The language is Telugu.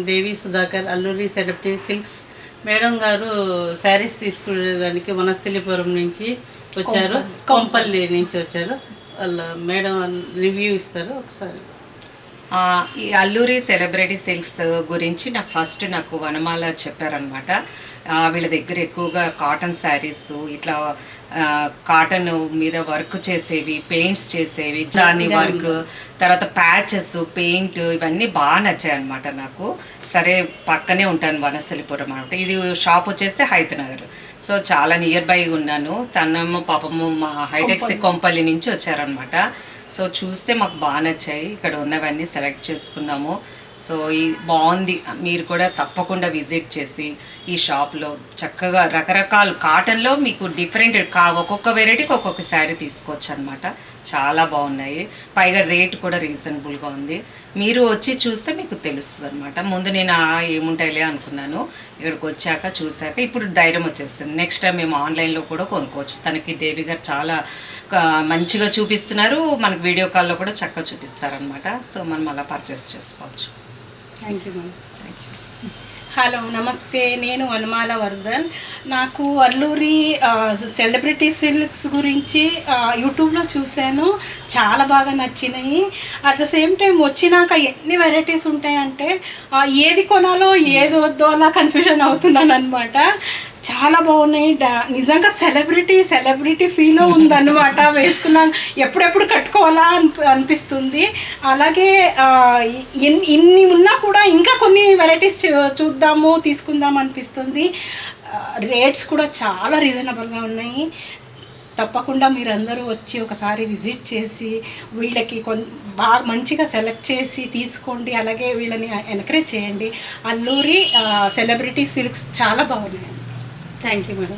దేవి Sudhakar, Alluri celebrity silks. Madam గారు శారీస్ తీసుకునేదానికి వనస్థలిపురం నుంచి వచ్చారు, కొంపల్లి నుంచి వచ్చారు. వాళ్ళ మేడం రివ్యూ ఇస్తారు ఒకసారి. ఈ అల్లూరి సెలబ్రిటీ సిల్క్స్ గురించి నాకు వనమాల చెప్పారనమాట. వీళ్ళ దగ్గర ఎక్కువగా కాటన్ శారీస్, ఇట్లా కాటన్ మీద వర్క్ చేసేవి, పెయింట్స్ చేసేవి, జానీ వర్క్, తర్వాత ప్యాచెస్, పెయింట్, ఇవన్నీ బాగా నచ్చాయి అనమాట నాకు. సరే, పక్కనే ఉంటాను వనస్థలిపురం అనమాట. ఇది షాప్ వచ్చేసి హైతనగర్. సో చాలా నియర్ బై ఉన్నాను. తనము పాపము మా హైటెక్స్ కొంపల్లి నుంచి వచ్చారనమాట. సో చూస్తే మాకు బాగా నచ్చాయి. ఇక్కడ ఉన్నవన్నీ సెలెక్ట్ చేసుకున్నాము. సో బాగుంది. మీరు కూడా తప్పకుండా విజిట్ చేసి ఈ షాప్లో చక్కగా రకరకాల కాటన్లో మీకు డిఫరెంట్ ఒక్కొక్క వెరైటీకి ఒక్కొక్క శారీ తీసుకోవచ్చు అనమాట. చాలా బాగున్నాయి. పైగా రేట్ కూడా రీజనబుల్గా ఉంది. మీరు వచ్చి చూస్తే మీకు తెలుస్తుంది అనమాట. ముందు నేను ఏముంటాయిలే అనుకున్నాను. ఇక్కడికి వచ్చాక చూశాక ఇప్పుడు ధైర్యం వచ్చేస్తుంది. నెక్స్ట్ టైం మేము ఆన్లైన్లో కూడా కొనుక్కోవచ్చు. తనకి దేవి గారు చాలా మంచిగా చూపిస్తున్నారు. మనకు వీడియో కాల్లో కూడా చక్కగా చూపిస్తారనమాట. సో మనం అలా పర్చేస్ చేసుకోవచ్చు. Thank you madam. Thank you. Hello, నమస్తే. నేను వనమాల వర్ధన్. నాకు అల్లూరి సెలబ్రిటీ సిల్క్స్ గురించి యూట్యూబ్లో చూశాను. చాలా బాగా నచ్చినాయి. అట్ ద సేమ్ టైం వచ్చినాక ఎన్ని వెరైటీస్ ఉంటాయంటే ఏది కొనాలో ఏది వద్దో అలా కన్ఫ్యూజన్ అవుతున్నాను అనమాట. చాలా బాగున్నాయి. నిజంగా సెలబ్రిటీ ఫీల్ ఉందన్నమాట. వేసుకున్నాను, ఎప్పుడెప్పుడు కట్టుకోవాలా అనిపిస్తుంది. అలాగే ఇన్ని ఉన్నా కూడా ఇంకా కొన్ని వెరైటీస్ చూద్దాము, తీసుకుందాం అనిపిస్తుంది. రేట్స్ కూడా చాలా రీజనబుల్గా ఉన్నాయి. తప్పకుండా మీరందరూ వచ్చి ఒకసారి విజిట్ చేసి వీళ్ళకి బాగా మంచిగా సెలెక్ట్ చేసి తీసుకోండి. అలాగే వీళ్ళని ఎంకరేజ్ చేయండి. అల్లూరి సెలబ్రిటీ సిల్క్స్ చాలా బాగున్నాయి. Thank you madam.